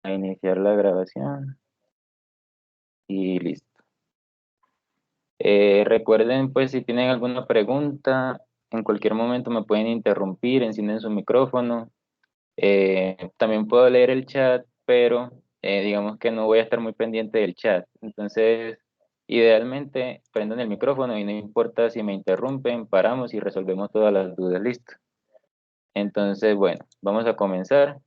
a iniciar la grabación y listo. Recuerden, pues, si tienen alguna pregunta, en cualquier momento me pueden interrumpir, encienden su micrófono. También puedo leer el chat, pero digamos que no voy a estar muy pendiente del chat. Entonces, idealmente, prendan el micrófono y no importa si me interrumpen, paramos y resolvemos todas las dudas. Listo. Entonces, bueno, vamos a comenzar.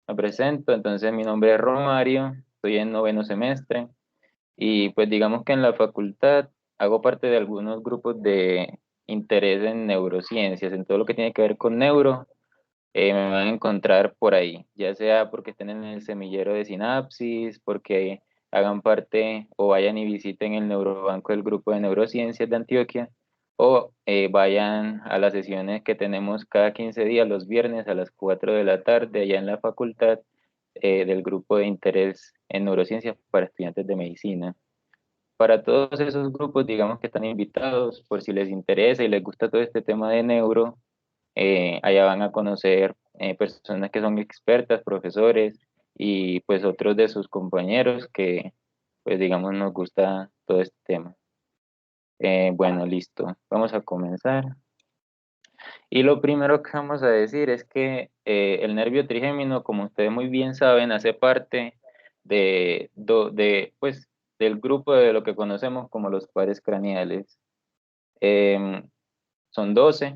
Me presento. Entonces, mi nombre es Romario, estoy en noveno semestre. Y pues digamos que en la facultad hago parte de algunos grupos de interés en neurociencias, en todo lo que tiene que ver con neuro, me van a encontrar por ahí, ya sea porque estén en el semillero de Sinapsis, porque hagan parte o vayan y visiten el neurobanco del grupo de neurociencias de Antioquia, o vayan a las sesiones que tenemos cada 15 días, los viernes a las 4 de la tarde, allá en la facultad, del grupo de interés en neurociencias para estudiantes de medicina. Para todos esos grupos, digamos que están invitados por si les interesa y les gusta todo este tema de neuro, allá van a conocer personas que son expertas, profesores y pues otros de sus compañeros que pues digamos nos gusta todo este tema. Bueno, listo, vamos a comenzar. Y lo primero que vamos a decir es que el nervio trigémino, como ustedes muy bien saben, hace parte pues, del grupo de lo que conocemos como los pares craneales. Em, Son 12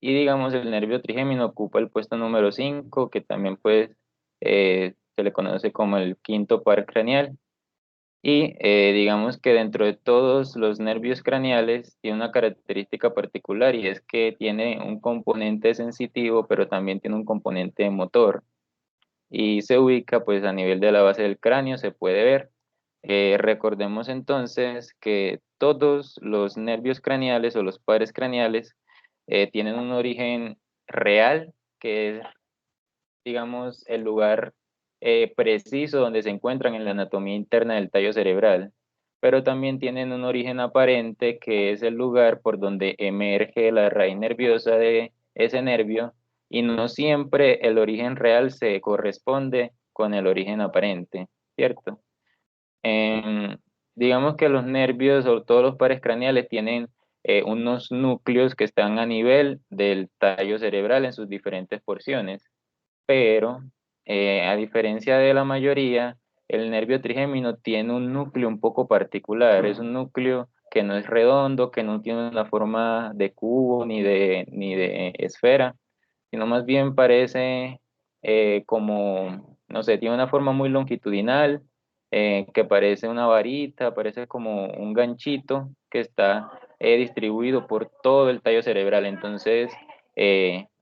y digamos el nervio trigémino ocupa el puesto número 5 que también pues se le conoce como el quinto par craneal. Y digamos que dentro de todos los nervios craneales tiene una característica particular y es que tiene un componente sensitivo, pero también tiene un componente motor. Y se ubica pues a nivel de la base del cráneo, se puede ver. Recordemos entonces que todos los nervios craneales o los pares craneales tienen un origen real, que es, digamos, el lugar preciso donde se encuentran en la anatomía interna del tallo cerebral, pero también tienen un origen aparente, que es el lugar por donde emerge la raíz nerviosa de ese nervio, y no siempre el origen real se corresponde con el origen aparente, ¿cierto? Em, digamos que los nervios o todos los pares craneales tienen unos núcleos que están a nivel del tallo cerebral en sus diferentes porciones, pero a diferencia de la mayoría, el nervio trigémino tiene un núcleo un poco particular, es un núcleo que no es redondo, que no tiene una forma de cubo ni de esfera, sino más bien parece como, no sé, tiene una forma muy longitudinal, que parece una varita, parece como un ganchito que está distribuido por todo el tallo cerebral. Entonces,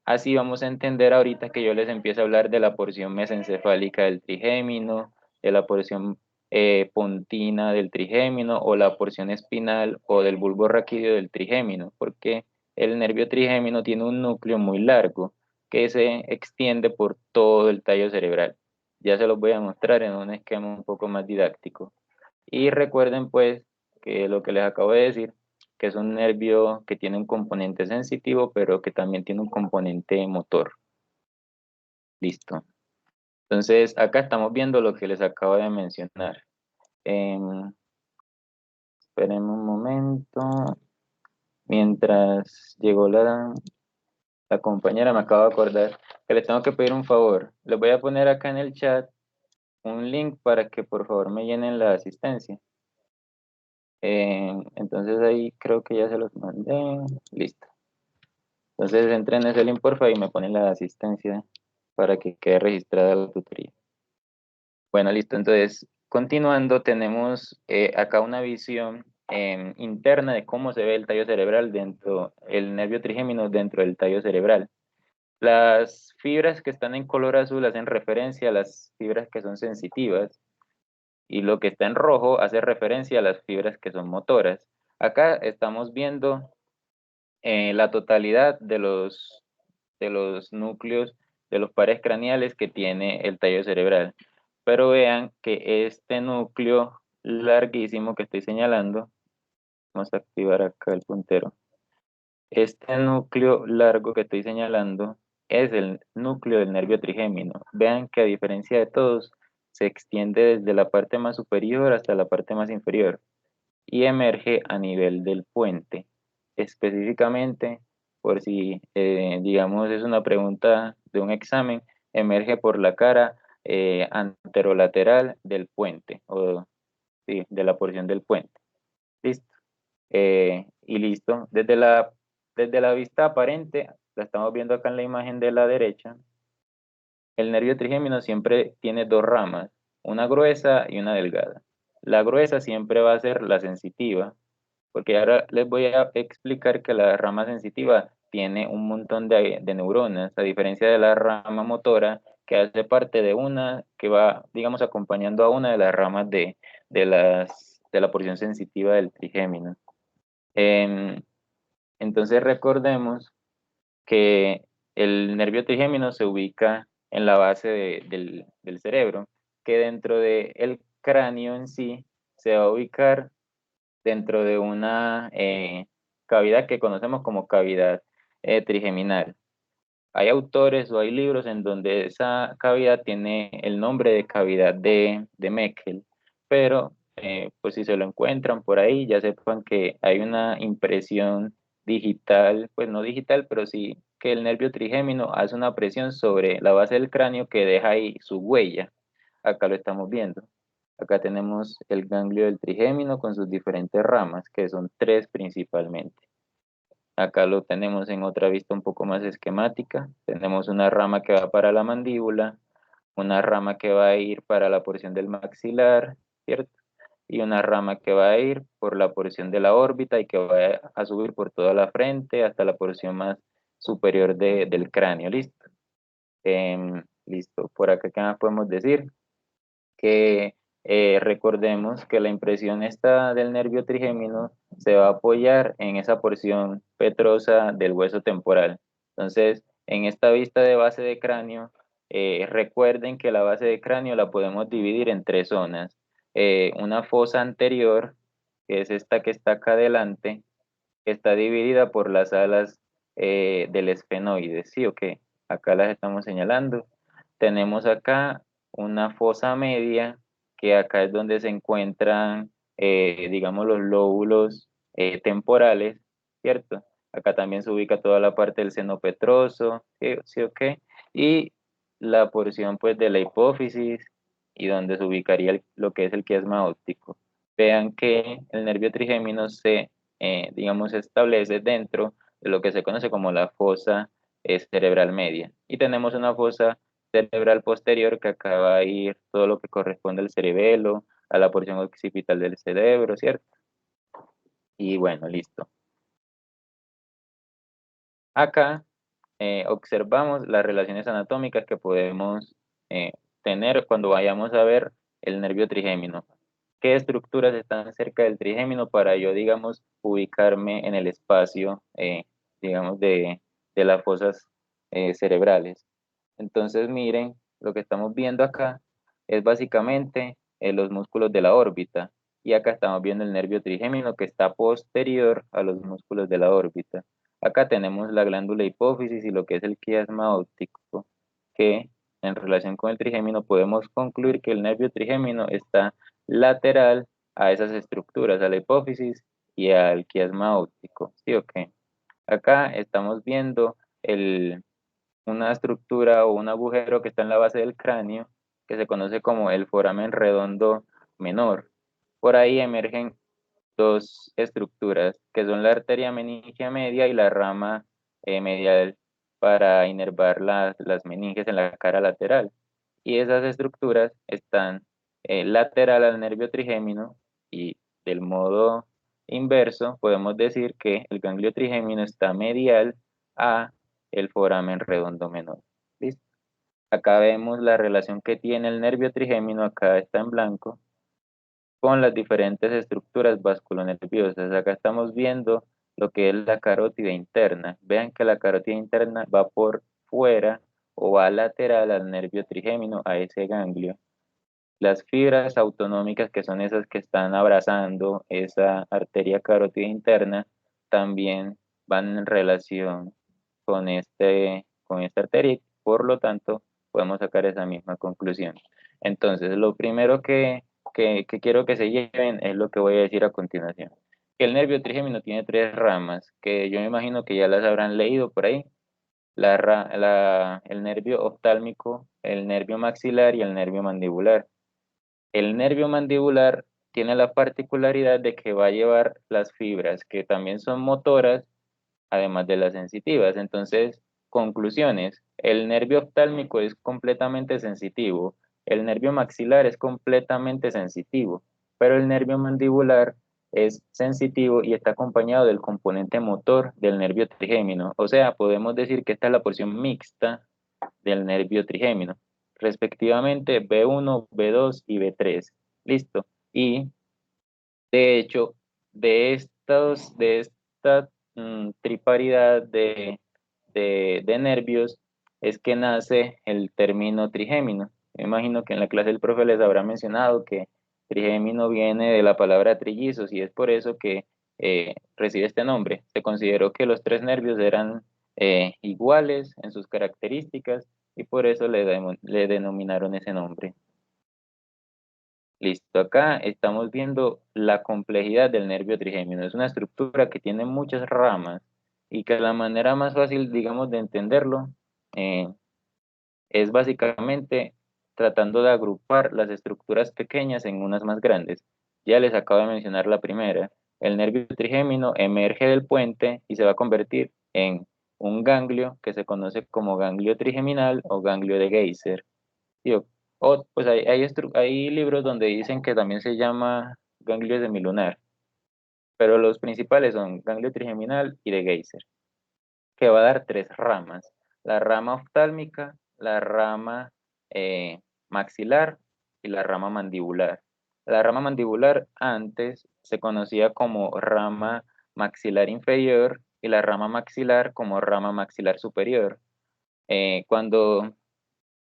así vamos a entender ahorita que yo les empiezo a hablar de la porción mesencefálica del trigémino, de la porción pontina del trigémino o la porción espinal o del bulbo raquídeo del trigémino, porque el nervio trigémino tiene un núcleo muy largo que se extiende por todo el tallo cerebral. Ya se los voy a mostrar en un esquema un poco más didáctico. Y recuerden pues que lo que les acabo de decir, que es un nervio que tiene un componente sensitivo, pero que también tiene un componente motor. Listo. Entonces, acá estamos viendo lo que les acabo de mencionar. Esperen un momento. Mientras llegó la compañera, me acabo de acordar que les tengo que pedir un favor. Les voy a poner acá en el chat un link para que por favor me llenen la asistencia. Entonces ahí creo que ya se los mandé. Listo. Entonces entren en ese link porfa y me ponen la asistencia para que quede registrada la tutoría. Bueno, listo. Entonces, continuando, tenemos acá una visión interna de cómo se ve el tallo cerebral dentro, el nervio trigémino dentro del tallo cerebral. Las fibras que están en color azul hacen referencia a las fibras que son sensitivas y lo que está en rojo hace referencia a las fibras que son motoras. Acá estamos viendo la totalidad de los núcleos, de los pares craneales que tiene el tallo cerebral. Pero vean que este núcleo larguísimo que estoy señalando, vamos a activar acá el puntero. Este núcleo largo que estoy señalando es el núcleo del nervio trigémino. Vean que a diferencia de todos, se extiende desde la parte más superior hasta la parte más inferior y emerge a nivel del puente. Específicamente, por si, digamos, es una pregunta de un examen, emerge por la cara anterolateral del puente, o sí, de la porción del puente. Listo. Y listo. Desde la vista aparente, la estamos viendo acá en la imagen de la derecha, el nervio trigémino siempre tiene dos ramas, una gruesa y una delgada. La gruesa siempre va a ser la sensitiva, porque ahora les voy a explicar que la rama sensitiva tiene un montón de neuronas, a diferencia de la rama motora, que hace parte de una que va, digamos, acompañando a una de las ramas de la porción sensitiva del trigémino. Em, entonces recordemos que el nervio trigémino se ubica en la base del cerebro, que dentro del cráneo en sí se va a ubicar dentro de una cavidad que conocemos como cavidad trigeminal. Hay autores o hay libros en donde esa cavidad tiene el nombre de cavidad de Meckel, pero pues si se lo encuentran por ahí, ya sepan que hay una impresión digital, pues no digital, pero sí que el nervio trigémino hace una presión sobre la base del cráneo que deja ahí su huella. Acá lo estamos viendo. Acá tenemos el ganglio del trigémino con sus diferentes ramas, que son tres principalmente. Acá lo tenemos en otra vista un poco más esquemática. Tenemos una rama que va para la mandíbula, una rama que va a ir para la porción del maxilar, ¿cierto? Y una rama que va a ir por la porción de la órbita y que va a subir por toda la frente hasta la porción más superior del cráneo, ¿listo? Listo. Por acá, ¿qué más podemos decir? Que recordemos que la impresión esta del nervio trigémino se va a apoyar en esa porción petrosa del hueso temporal. Entonces, en esta vista de base de cráneo, recuerden que la base de cráneo la podemos dividir en tres zonas. Una fosa anterior, que es esta que está acá adelante, que está dividida por las alas del esfenoide, ¿sí o qué? Acá las estamos señalando. Tenemos acá una fosa media, que acá es donde se encuentran, digamos, los lóbulos temporales, ¿cierto? Acá también se ubica toda la parte del seno petroso, ¿sí o qué? Y la porción, pues, de la hipófisis y donde se ubicaría lo que es el quiasma óptico. Vean que el nervio trigémino se, digamos, establece dentro de lo que se conoce como la fosa cerebral media. Y tenemos una fosa cerebral posterior que acá va a ir todo lo que corresponde al cerebelo, a la porción occipital del cerebro, ¿cierto? Y bueno, listo. Acá observamos las relaciones anatómicas que podemos eh, tener cuando vayamos a ver el nervio trigémino. ¿Qué estructuras están cerca del trigémino para yo, digamos, ubicarme en el espacio, digamos, de las fosas cerebrales? Entonces, miren, lo que estamos viendo acá es básicamente los músculos de la órbita. Y acá estamos viendo el nervio trigémino que está posterior a los músculos de la órbita. Acá tenemos la glándula hipófisis y lo que es el quiasma óptico, que en relación con el trigémino podemos concluir que el nervio trigémino está lateral a esas estructuras, a la hipófisis y al quiasma óptico. ¿Sí o qué? Acá estamos viendo una estructura o un agujero que está en la base del cráneo, que se conoce como el foramen redondo menor. Por ahí emergen dos estructuras, que son la arteria meningia media y la rama medial para inervar las meninges en la cara lateral. Y esas estructuras están lateral al nervio trigémino y del modo inverso podemos decir que el ganglio trigémino está medial a el foramen redondo menor. ¿Listo? Acá vemos la relación que tiene el nervio trigémino, acá está en blanco, con las diferentes estructuras vasculonerviosas. Acá estamos viendo lo que es la carótida interna. Vean que la carótida interna va por fuera o va lateral al nervio trigémino, a ese ganglio. Las fibras autonómicas, que son esas que están abrazando esa arteria carótida interna, también van en relación con esta arteria y por lo tanto podemos sacar esa misma conclusión. Entonces, lo primero que quiero que se lleven es lo que voy a decir a continuación. Que el nervio trigémino tiene tres ramas, que yo me imagino que ya las habrán leído por ahí. El nervio oftálmico, el nervio maxilar y el nervio mandibular. El nervio mandibular tiene la particularidad de que va a llevar las fibras, que también son motoras, además de las sensitivas. Entonces, conclusiones, el nervio oftálmico es completamente sensitivo, el nervio maxilar es completamente sensitivo, pero el nervio mandibular es sensitivo y está acompañado del componente motor del nervio trigémino. O sea, podemos decir que esta es la porción mixta del nervio trigémino, respectivamente B1, B2 y B3. Listo. Y de hecho, de esta triparidad de nervios es que nace el término trigémino. Me imagino que en la clase el profe les habrá mencionado que trigémino viene de la palabra trillizos y es por eso que recibe este nombre. Se consideró que los tres nervios eran iguales en sus características y por eso le denominaron ese nombre. Listo, acá estamos viendo la complejidad del nervio trigémino. Es una estructura que tiene muchas ramas y que la manera más fácil, digamos, de entenderlo eh, es básicamente tratando de agrupar las estructuras pequeñas en unas más grandes. Ya les acabo de mencionar la primera. El nervio trigémino emerge del puente y se va a convertir en un ganglio que se conoce como ganglio trigeminal o ganglio de Geyser. Sí, pues hay libros donde dicen que también se llama ganglio semilunar, pero los principales son ganglio trigeminal y de Geyser, que va a dar tres ramas: la rama oftálmica, la rama maxilar y la rama mandibular. La rama mandibular antes se conocía como rama maxilar inferior y la rama maxilar como rama maxilar superior. Cuando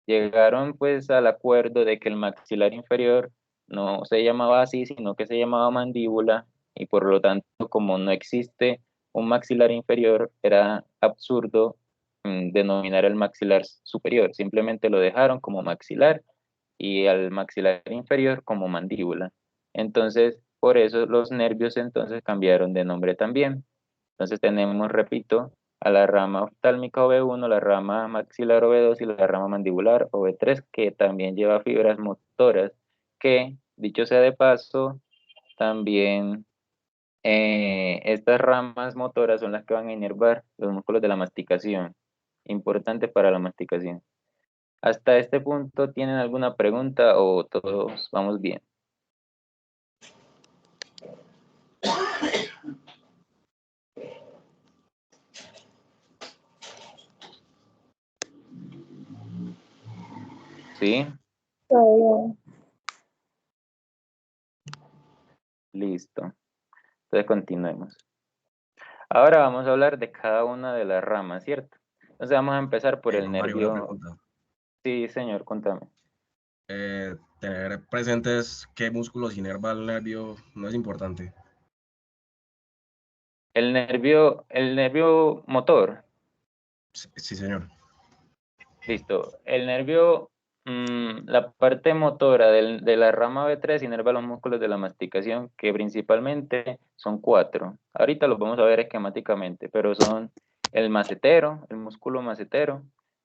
llegaron pues al acuerdo de que el maxilar inferior no se llamaba así, sino que se llamaba mandíbula, y por lo tanto, como no existe un maxilar inferior, era absurdo denominar el maxilar superior. Simplemente lo dejaron como maxilar y al maxilar inferior como mandíbula. Entonces, por eso los nervios entonces cambiaron de nombre también. Entonces tenemos, repito, a la rama oftálmica o B1, la rama maxilar o B2 y la rama mandibular o B3, que también lleva fibras motoras, que, dicho sea de paso, también estas ramas motoras son las que van a inervar los músculos de la masticación, importante para la masticación. ¿Hasta este punto tienen alguna pregunta o todos vamos bien? ¿Sí? Todo Listo. Entonces continuemos. Ahora vamos a hablar de cada una de las ramas, ¿cierto? Entonces vamos a empezar por el Don Mario, una nervio. pregunta. Sí, señor, contame. Tener presentes qué músculos inerva el nervio no es importante. El nervio motor. Sí, señor. Listo. El nervio, la parte motora de la rama B3 inerva los músculos de la masticación, que principalmente son cuatro. Ahorita los vamos a ver esquemáticamente, pero son el macetero, el músculo macetero,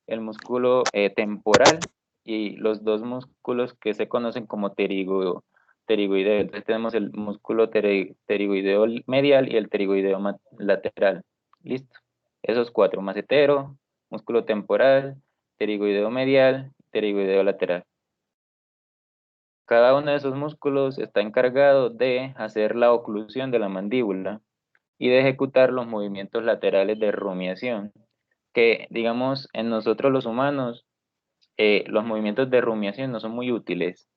el músculo temporal y los dos músculos que se conocen como pterigoideo. Entonces tenemos el músculo pterigoideo medial y el pterigoideo lateral. Listo. Esos cuatro: macetero, músculo temporal, pterigoideo medial, pterigoideo lateral. Cada uno de esos músculos está encargado de hacer la oclusión de la mandíbula y de ejecutar los movimientos laterales de rumiación, que digamos en nosotros los humanos, los movimientos de rumiación no son muy útiles.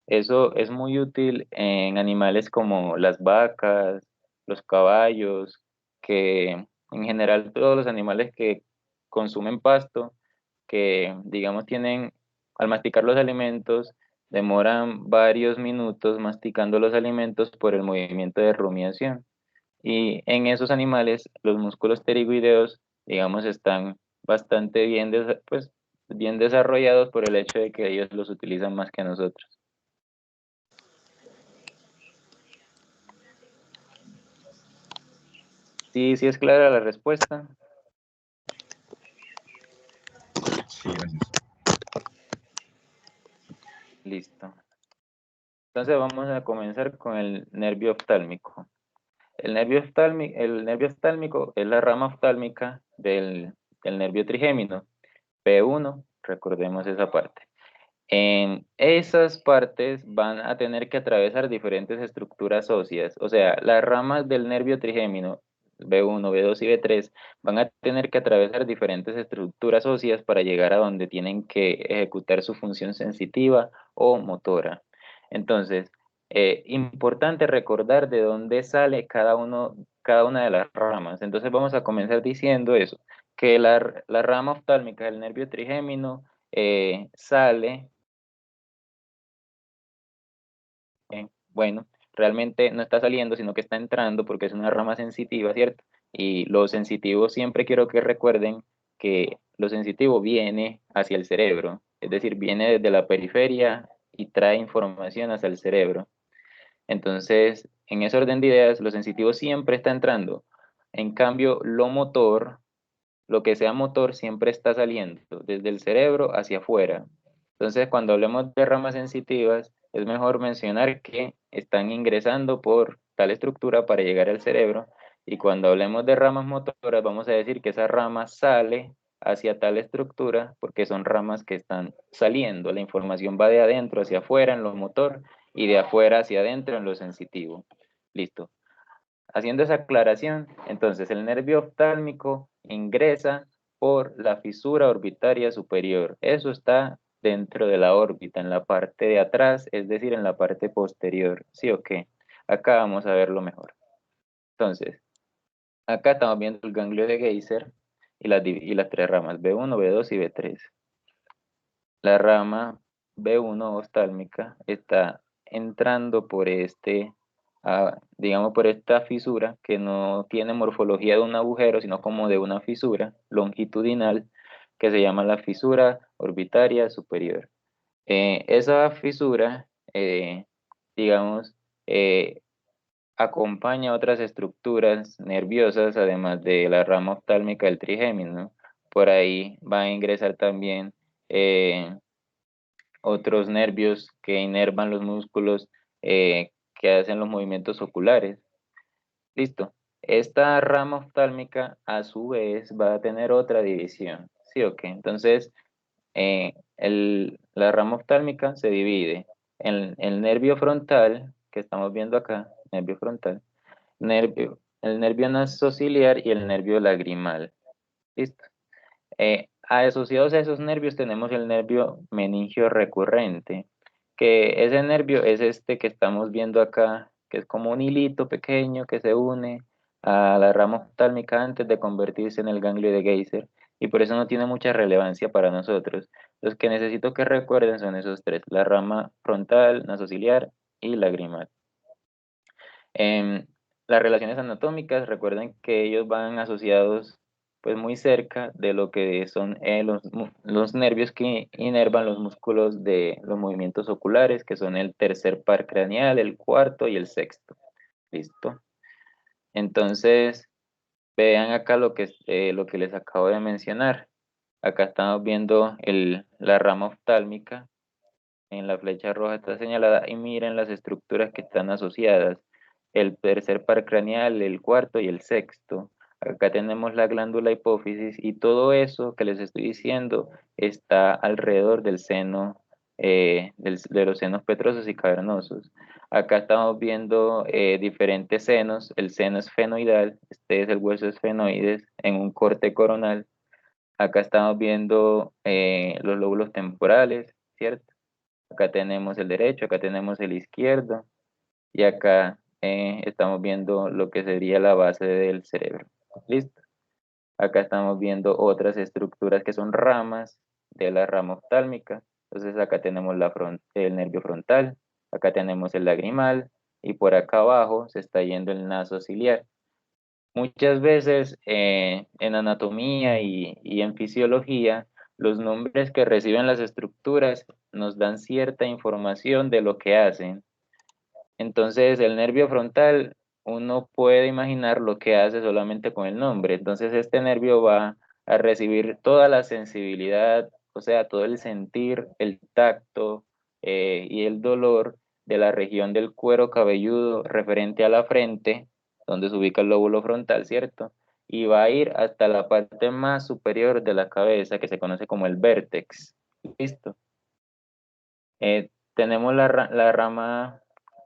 Eso es muy útil en animales como las vacas, los caballos, que en general todos los animales que consumen pasto, que digamos tienen, al masticar los alimentos, demoran varios minutos masticando los alimentos por el movimiento de rumiación. Y en esos animales los músculos pterigoideos, digamos, están bastante bien, pues bien desarrollados por el hecho de que ellos los utilizan más que nosotros. Sí, sí es clara la respuesta. Sí, gracias. Listo. Entonces vamos a comenzar con el nervio oftálmico. El nervio oftálmico es la rama oftálmica del nervio trigémino, P1, recordemos esa parte. En esas partes van a tener que atravesar diferentes estructuras óseas, o sea, las ramas del nervio trigémino, B1, B2 y B3, van a tener que atravesar diferentes estructuras óseas para llegar a donde tienen que ejecutar su función sensitiva o motora. Entonces, importante recordar de dónde sale cada una de las ramas. Entonces vamos a comenzar diciendo eso, que la rama oftálmica del nervio trigémino sale. Bueno, realmente no está saliendo, sino que está entrando porque es una rama sensitiva, ¿cierto? Y lo sensitivo siempre quiero que recuerden que lo sensitivo viene hacia el cerebro, es decir, viene desde la periferia y trae información hacia el cerebro. Entonces, en ese orden de ideas, lo sensitivo siempre está entrando. En cambio, lo motor, lo que sea motor, siempre está saliendo desde el cerebro hacia afuera. Entonces, cuando hablemos de ramas sensitivas, es mejor mencionar que están ingresando por tal estructura para llegar al cerebro. Y cuando hablemos de ramas motoras, vamos a decir que esa rama sale hacia tal estructura porque son ramas que están saliendo. La información va de adentro hacia afuera en lo motor y de afuera hacia adentro en lo sensitivo. Listo. Haciendo esa aclaración, entonces el nervio oftálmico ingresa por la fisura orbitaria superior. Eso está dentro de la órbita, en la parte de atrás, es decir, en la parte posterior. ¿Sí o qué? Acá vamos a verlo mejor. Entonces, acá estamos viendo el ganglio de Geyser y las tres ramas, B1, B2 y B3. La rama B1 oftálmica está entrando por digamos, por esta fisura que no tiene morfología de un agujero, sino como de una fisura longitudinal que se llama la fisura orbitaria superior. Esa fisura, digamos, eh, acompaña otras estructuras nerviosas, además de la rama oftálmica del trigémino. Por ahí va a ingresar también otros nervios que inervan los músculos que hacen los movimientos oculares. Listo. Esta rama oftálmica a su vez va a tener otra división. ¿Sí o qué? Entonces, la rama oftálmica se divide en el nervio frontal, que estamos viendo acá, nervio frontal, el nervio nasociliar y el nervio lagrimal. ¿Listo? Asociados a esos nervios tenemos el nervio meningio recurrente, que ese nervio es este que estamos viendo acá, que es como un hilito pequeño que se une a la rama oftálmica antes de convertirse en el ganglio de Geyser, y por eso no tiene mucha relevancia para nosotros. Los que necesito que recuerden son esos tres, la rama frontal, nasociliar y lagrimal. Las relaciones anatómicas, recuerden que ellos van asociados pues muy cerca de lo que son los nervios que inervan los músculos de los movimientos oculares, que son el tercer par craneal, el cuarto y el sexto. ¿Listo? Entonces, vean acá lo que les acabo de mencionar. Acá estamos viendo la rama oftálmica, en la flecha roja está señalada, y miren las estructuras que están asociadas. El tercer par craneal, el cuarto y el sexto. Acá tenemos la glándula hipófisis y todo eso que les estoy diciendo está alrededor del seno, de los senos petrosos y cavernosos. Acá estamos viendo diferentes senos. El seno esfenoidal, este es el hueso esfenoides en un corte coronal. Acá estamos viendo los lóbulos temporales, ¿cierto? Acá tenemos el derecho, acá tenemos el izquierdo y acá estamos viendo lo que sería la base del cerebro. ¿Listo? Acá estamos viendo otras estructuras que son ramas de la rama oftálmica. Entonces acá tenemos el nervio frontal, acá tenemos el lagrimal y por acá abajo se está yendo el naso ciliar. Muchas veces en anatomía y en fisiología Los nombres que reciben las estructuras nos dan cierta información de lo que hacen. Entonces, el nervio frontal, uno puede imaginar lo que hace solamente con el nombre. Entonces, este nervio va a recibir toda la sensibilidad, o sea, todo el sentir, el tacto y el dolor de la región del cuero cabelludo referente a la frente, donde se ubica el lóbulo frontal, ¿cierto? Y va a ir hasta la parte más superior de la cabeza, que se conoce como el vértex. ¿Listo? Tenemos la rama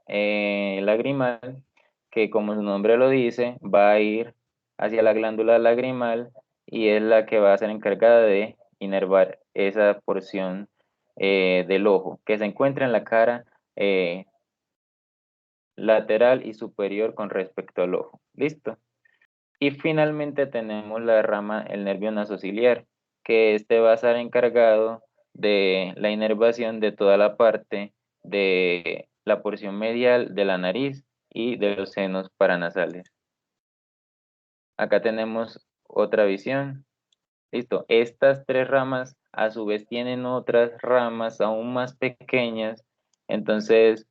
lagrimal, que como su nombre lo dice, va a ir hacia la glándula lagrimal y es la que va a ser encargada de inervar esa porción del ojo, que se encuentra en la cara lateral y superior con respecto al ojo. ¿Listo? Y finalmente tenemos la rama, el nervio nasociliar, que este va a estar encargado de la inervación de toda la parte de la porción medial de la nariz y de los senos paranasales. Acá tenemos otra visión. Listo. Estas tres ramas a su vez tienen otras ramas aún más pequeñas. Entonces,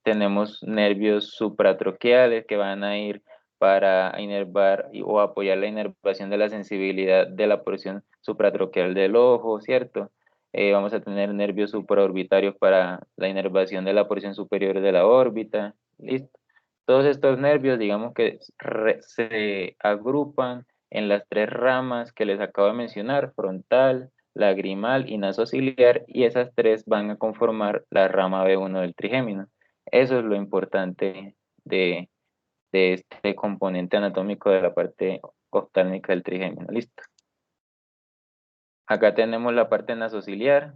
tenemos nervios supratroqueales que van a ir para inervar o apoyar la inervación de la sensibilidad de la porción supratroqueal del ojo, ¿cierto? Vamos a tener nervios supraorbitarios para la inervación de la porción superior de la órbita. ¿Listo? Todos estos nervios, digamos que se agrupan en las tres ramas que les acabo de mencionar, frontal, lagrimal y nasociliar, y esas tres van a conformar la rama B1 del trigémino. Eso es lo importante de este componente anatómico de la parte oftálmica del trigémino. Listo. Acá tenemos la parte nasociliar.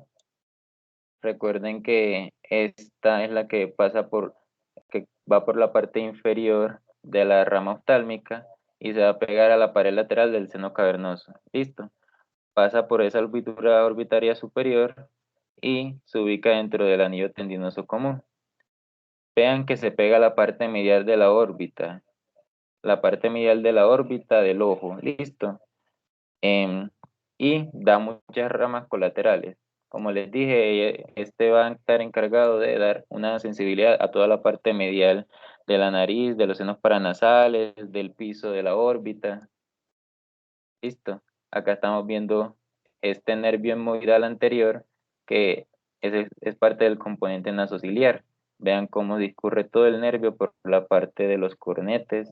Recuerden que esta es la que va por la parte inferior de la rama oftálmica y se va a pegar a la pared lateral del seno cavernoso. Listo. Pasa por esa orbitura orbitaria superior y se ubica dentro del anillo tendinoso común. Vean que se pega a la parte medial de la órbita, del ojo, listo. Y da muchas ramas colaterales. Como les dije, este va a estar encargado de dar una sensibilidad a toda la parte medial de la nariz, de los senos paranasales, del piso de la órbita. Listo. Acá estamos viendo este nervio hemoidal anterior que es parte del componente nasociliar. Vean cómo discurre todo el nervio por la parte de los cornetes.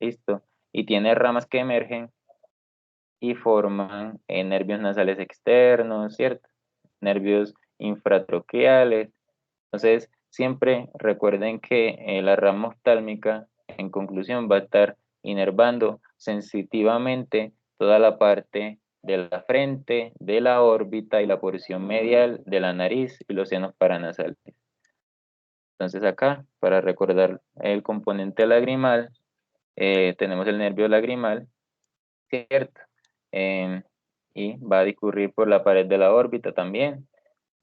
Listo. Y tiene ramas que emergen y forman nervios nasales externos, ¿cierto? Nervios infratroqueales. Entonces, siempre recuerden que la rama oftálmica, en conclusión, va a estar inervando sensitivamente toda la parte de la frente, de la órbita y la porción medial de la nariz y los senos paranasales. Entonces acá, para recordar el componente lagrimal, tenemos el nervio lagrimal, ¿cierto? Em, y va a discurrir por la pared de la órbita también.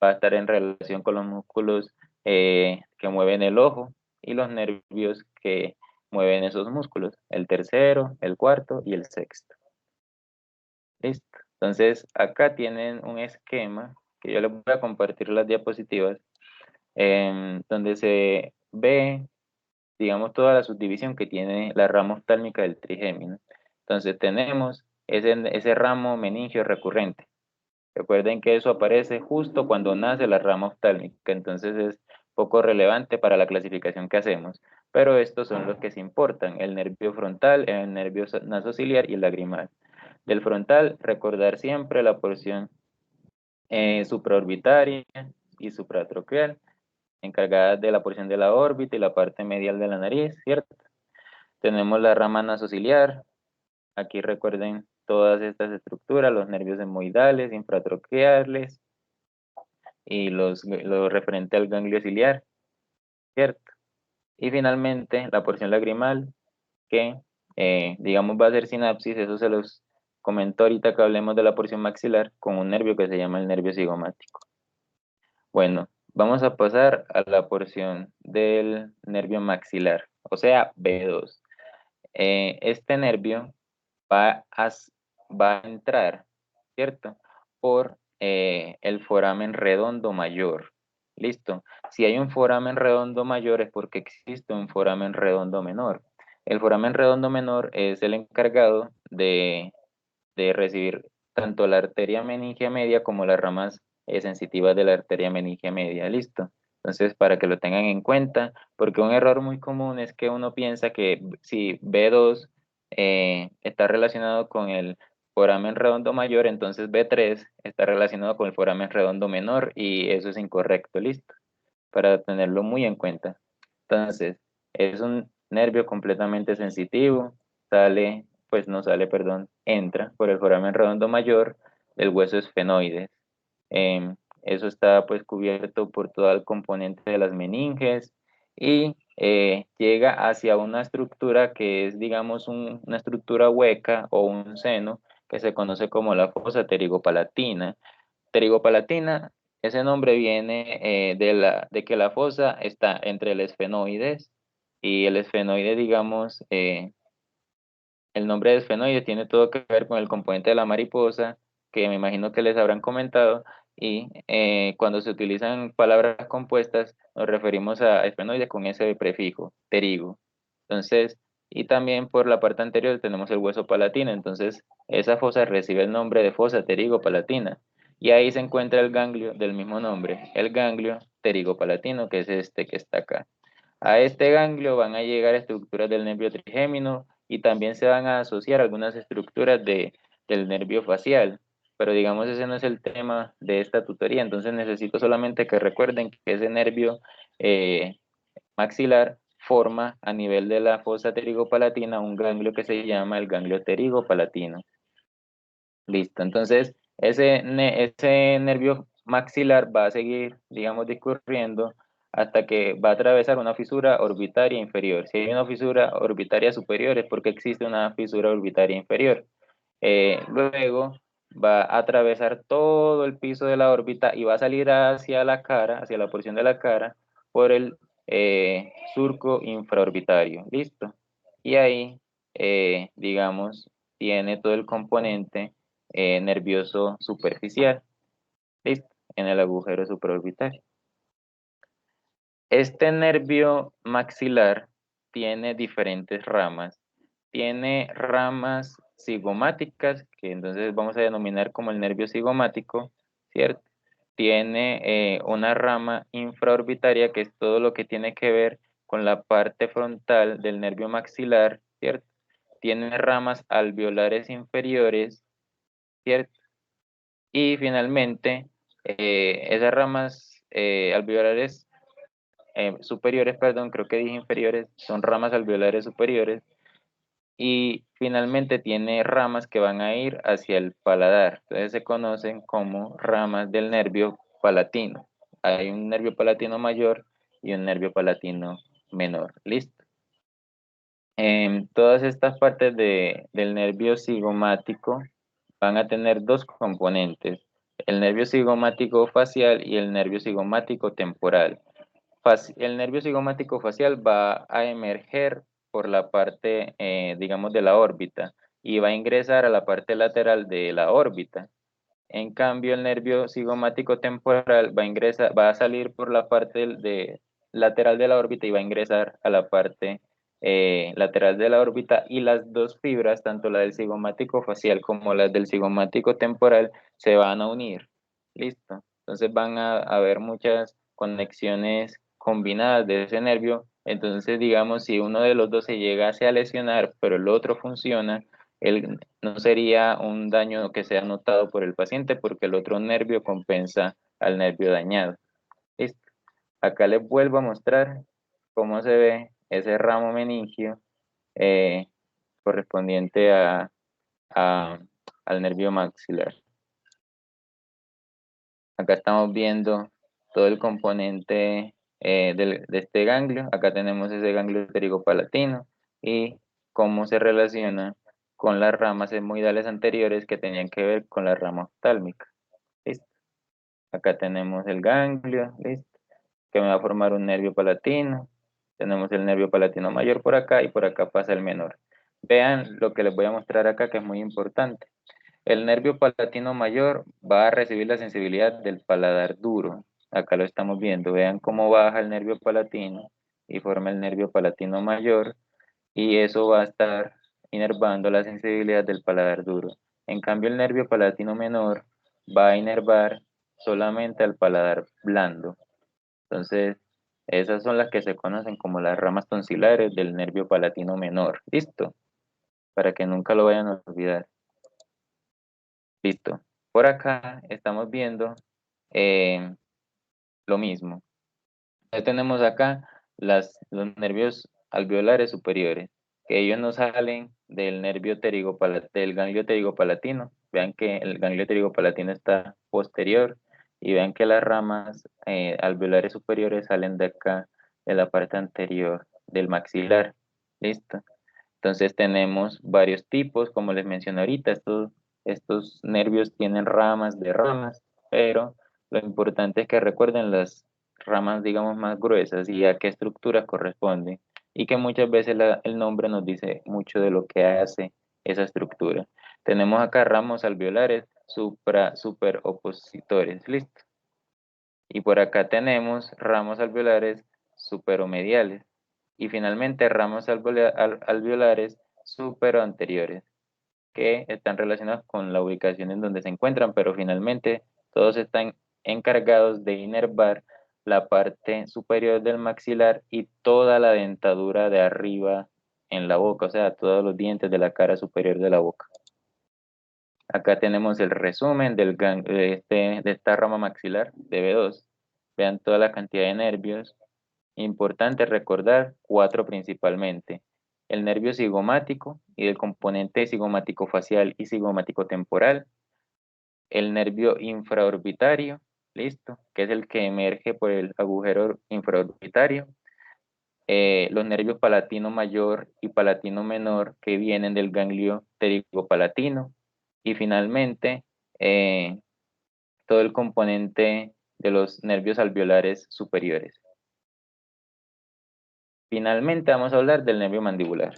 Va a estar en relación con los músculos que mueven el ojo y los nervios que mueven esos músculos, el tercero, el cuarto y el sexto. Listo. Entonces, acá tienen un esquema que yo les voy a compartir las diapositivas, donde se ve, digamos, toda la subdivisión que tiene la rama oftálmica del trigémino. Entonces, tenemos ese ramo meningio recurrente. Recuerden que eso aparece justo cuando nace la rama oftálmica, entonces es poco relevante para la clasificación que hacemos, pero estos son los que se importan, el nervio frontal, el nervio nasociliar y el lagrimal. Del frontal, recordar siempre la porción supraorbitaria y supratroqueal, encargada de la porción de la órbita y la parte medial de la nariz, ¿cierto? Tenemos la rama nasociliar, aquí recuerden todas estas estructuras, los nervios hemoidales, infratroqueales, y lo referente al ganglio ciliar, ¿cierto? Y finalmente la porción lagrimal, que digamos va a ser sinapsis, eso se los comento ahorita que hablemos de la porción maxilar, con un nervio que se llama el nervio cigomático. Bueno, vamos a pasar a la porción del nervio maxilar, o sea, B2. Este nervio va a entrar, ¿cierto? por el foramen redondo mayor. ¿Listo? Si hay un foramen redondo mayor es porque existe un foramen redondo menor. El foramen redondo menor es el encargado de recibir tanto la arteria meningia media como las ramas sensitivas de la arteria meningia media. ¿Listo? Entonces, para que lo tengan en cuenta, porque un error muy común es que uno piensa que si B2 está relacionado con el foramen redondo mayor, entonces B3 está relacionado con el foramen redondo menor y eso es incorrecto. ¿Listo? Para tenerlo muy en cuenta. Entonces, es un nervio completamente sensitivo, sale, pues no sale, perdón, entra por el foramen redondo mayor del hueso esfenoides. Eso está pues cubierto por todo el componente de las meninges y llega hacia una estructura que es, digamos, una estructura hueca o un seno que se conoce como la fosa pterigopalatina. Pterigopalatina, ese nombre viene de que la fosa está entre el esfenoides y el esfenoide, digamos, el nombre de esfenoide tiene todo que ver con el componente de la mariposa, que me imagino que les habrán comentado, y cuando se utilizan palabras compuestas nos referimos a esfenoide con ese prefijo, pterigo. Entonces, y también por la parte anterior tenemos el hueso palatino, entonces esa fosa recibe el nombre de fosa pterigo-palatina, y ahí se encuentra el ganglio del mismo nombre, el ganglio pterigo-palatino, que es este que está acá. A este ganglio van a llegar estructuras del nervio trigémino y también se van a asociar algunas estructuras del nervio facial. Pero digamos, ese no es el tema de esta tutoría, entonces necesito solamente que recuerden que ese nervio maxilar forma a nivel de la fosa pterigopalatina un ganglio que se llama el ganglio pterigopalatino. Listo, entonces ese nervio maxilar va a seguir, digamos, discurriendo hasta que va a atravesar una fisura orbitaria inferior. Si hay una fisura orbitaria superior es porque existe una fisura orbitaria inferior. Luego va a atravesar todo el piso de la órbita y va a salir hacia la cara, hacia la porción de la cara, por el surco infraorbitario. ¿Listo? Y ahí, digamos, tiene todo el componente nervioso superficial, ¿listo? En el agujero supraorbitario. Este nervio maxilar tiene diferentes ramas. Tiene ramas cigomáticas, que entonces vamos a denominar como el nervio cigomático, ¿cierto? Tiene una rama infraorbitaria, que es todo lo que tiene que ver con la parte frontal del nervio maxilar, ¿cierto? Tiene ramas alveolares inferiores, ¿cierto? Y finalmente, esas ramas alveolares superiores, perdón, creo que dije inferiores, son ramas alveolares superiores. Y finalmente tiene ramas que van a ir hacia el paladar. Entonces se conocen como ramas del nervio palatino. Hay un nervio palatino mayor y un nervio palatino menor. ¿Listo? Todas estas partes del nervio cigomático van a tener dos componentes, el nervio cigomático facial y el nervio cigomático temporal. El nervio cigomático facial va a emerger por la parte, digamos, de la órbita y va a ingresar a la parte lateral de la órbita. En cambio, el nervio cigomático temporal va a salir por la parte lateral de la órbita y va a ingresar a la parte lateral de la órbita, y las dos fibras, tanto la del cigomático facial como las del cigomático temporal, se van a unir. ¿Listo? Entonces van a haber muchas conexiones combinadas de ese nervio. Entonces, digamos, si uno de los dos se llegase a lesionar, pero el otro funciona, no sería un daño que sea notado por el paciente porque el otro nervio compensa al nervio dañado. ¿Listo? Acá les vuelvo a mostrar cómo se ve ese ramo meningio eh, correspondiente a- al nervio maxilar. Acá estamos viendo todo el componente de este ganglio. Acá tenemos ese ganglio pterigopalatino y cómo se relaciona con las ramas etmoidales anteriores que tenían que ver con la rama oftálmica. ¿Listo? Acá tenemos el ganglio, ¿listo? Que me va a formar un nervio palatino. Tenemos el nervio palatino mayor por acá y por acá pasa el menor. Vean lo que les voy a mostrar acá, que es muy importante. El nervio palatino mayor va a recibir la sensibilidad del paladar duro. Acá lo estamos viendo. Vean cómo baja el nervio palatino y forma el nervio palatino mayor, y eso va a estar inervando la sensibilidad del paladar duro. En cambio, el nervio palatino menor va a inervar solamente al paladar blando. Entonces, esas son las que se conocen como las ramas tonsilares del nervio palatino menor. ¿Listo? Para que nunca lo vayan a olvidar. Listo. Por acá estamos viendo eh, lo mismo. Ya tenemos acá los nervios alveolares superiores, que ellos no salen del nervio del ganglio pterigopalatino. Vean que el ganglio pterigopalatino está posterior, y vean que las ramas alveolares superiores salen de acá, de la parte anterior del maxilar. ¿Listo? Entonces tenemos varios tipos, como les mencioné ahorita, estos nervios tienen ramas de ramas, pero lo importante es que recuerden las ramas, digamos, más gruesas y a qué estructura corresponden, y que muchas veces el nombre nos dice mucho de lo que hace esa estructura. Tenemos acá ramos alveolares superopositores, listo. Y por acá tenemos ramos alveolares superomediales. Y finalmente ramos alveolares superoanteriores, que están relacionados con la ubicación en donde se encuentran, pero finalmente todos están encargados de inervar la parte superior del maxilar y toda la dentadura de arriba en la boca, o sea, todos los dientes de la cara superior de la boca. Acá tenemos el resumen de esta rama maxilar de B2. Vean toda la cantidad de nervios. Importante recordar 4 principalmente: el nervio cigomático y el componente cigomático facial y cigomático temporal, el nervio infraorbitario, listo, que es el que emerge por el agujero infraorbitario, los nervios palatino mayor y palatino menor, que vienen del ganglio pterigopalatino, y finalmente todo el componente de los nervios alveolares superiores. Finalmente vamos a hablar del nervio mandibular.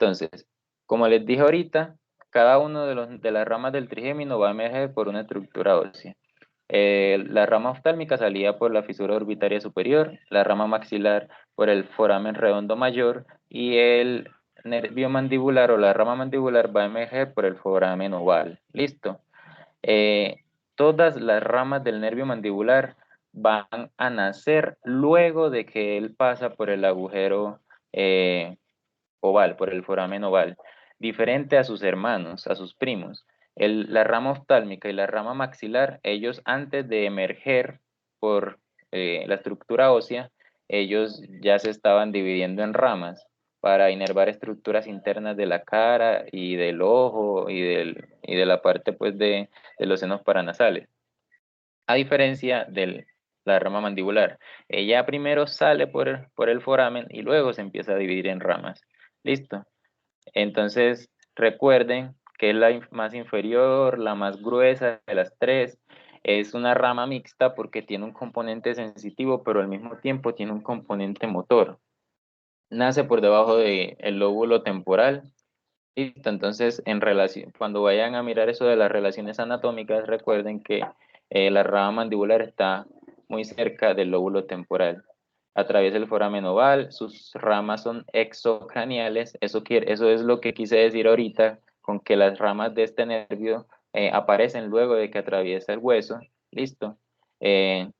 Entonces, como les dije ahorita, cada uno de las ramas del trigémino va a emerger por una estructura ósea. La rama oftálmica salía por la fisura orbitaria superior, la rama maxilar por el foramen redondo mayor, y el nervio mandibular o la rama mandibular va a emerger por el foramen oval. ¿Listo? Eh, Todas las ramas del nervio mandibular van a nacer luego de que él pasa por el agujero oval, por el foramen oval, diferente a sus hermanos, a sus primos. La rama oftálmica y la rama maxilar, ellos antes de emerger por la estructura ósea, ellos ya se estaban dividiendo en ramas para inervar estructuras internas de la cara y del ojo y de la parte pues de los senos paranasales. A diferencia de la rama mandibular, ella primero sale por el foramen y luego se empieza a dividir en ramas. ¿Listo? Entonces, recuerden que es la más inferior, la más gruesa de las tres. Es una rama mixta porque tiene un componente sensitivo, pero al mismo tiempo tiene un componente motor. Nace por debajo del lóbulo temporal. Listo, entonces cuando vayan a mirar eso de las relaciones anatómicas, recuerden que la rama mandibular está muy cerca del lóbulo temporal. Atraviesa el foramen oval, sus ramas son exocraniales. Eso es lo que quise decir ahorita, con que las ramas de este nervio aparecen luego de que atraviesa el hueso. Listo. Eh,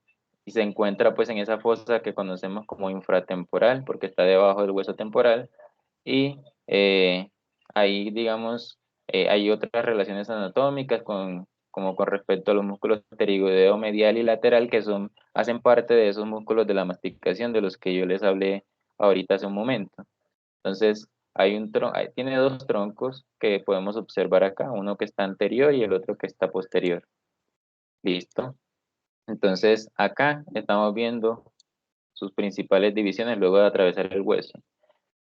y se encuentra pues en esa fosa que conocemos como infratemporal, porque está debajo del hueso temporal. Y ahí, digamos, hay otras relaciones anatómicas como con respecto a los músculos pterigoideo medial y lateral, que hacen parte de esos músculos de la masticación de los que yo les hablé ahorita hace un momento. Entonces, tiene dos troncos que podemos observar acá, uno que está anterior y el otro que está posterior. Listo. Entonces, acá estamos viendo sus principales divisiones luego de atravesar el hueso.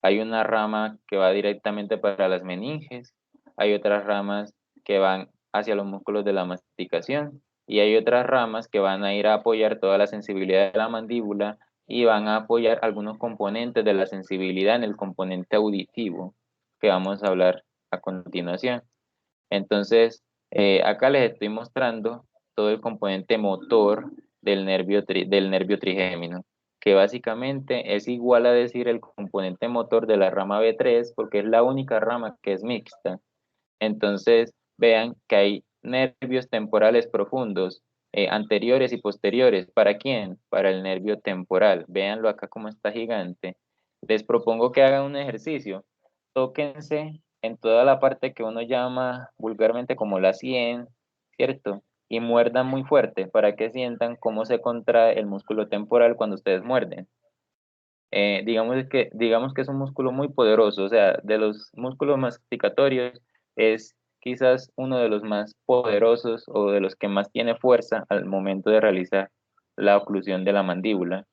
Hay una rama que va directamente para las meninges, hay otras ramas que van hacia los músculos de la masticación, y hay otras ramas que van a ir a apoyar toda la sensibilidad de la mandíbula y van a apoyar algunos componentes de la sensibilidad en el componente auditivo, que vamos a hablar a continuación. Entonces, acá les estoy mostrando todo el componente motor del nervio trigémino, que básicamente es igual a decir el componente motor de la rama B3, porque es la única rama que es mixta. Entonces, vean que hay nervios temporales profundos, anteriores y posteriores. ¿Para quién? Para el nervio temporal. Véanlo acá como está gigante. Les propongo que hagan un ejercicio. Tóquense en toda la parte que uno llama vulgarmente como la sien, ¿cierto? Y muerdan muy fuerte para que sientan cómo se contrae el músculo temporal cuando ustedes muerden. Digamos que es un músculo muy poderoso, o sea, de los músculos masticatorios es quizás uno de los más poderosos o de los que más tiene fuerza al momento de realizar la oclusión de la mandíbula.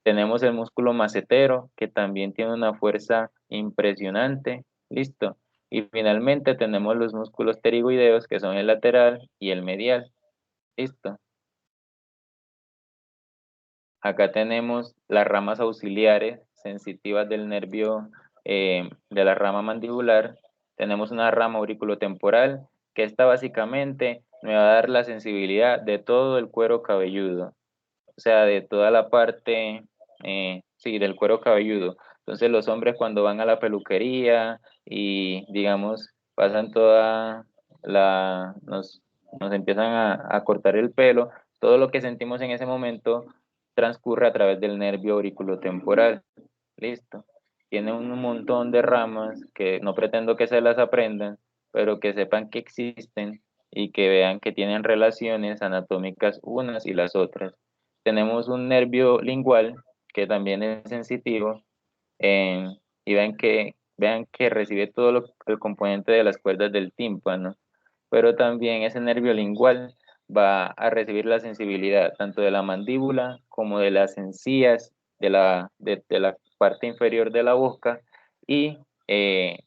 Tenemos el músculo macetero, que también tiene una fuerza impresionante, listo. Y finalmente tenemos los músculos pterigoideos, que son el lateral y el medial, listo. Acá tenemos las ramas auxiliares sensitivas del nervio de la rama mandibular. Tenemos una rama auriculotemporal que esta básicamente me va a dar la sensibilidad de todo el cuero cabelludo, o sea, de toda la parte, sí, del cuero cabelludo. Entonces los hombres cuando van a la peluquería y digamos pasan toda nos empiezan a cortar el pelo, todo lo que sentimos en ese momento transcurre a través del nervio auriculotemporal. Listo. Tiene un montón de ramas que no pretendo que se las aprendan, pero que sepan que existen y que vean que tienen relaciones anatómicas unas y las otras. Tenemos un nervio lingual que también es sensitivo, eh, y vean que recibe el componente de las cuerdas del tímpano, pero también ese nervio lingual va a recibir la sensibilidad tanto de la mandíbula como de las encías de la parte inferior de la boca y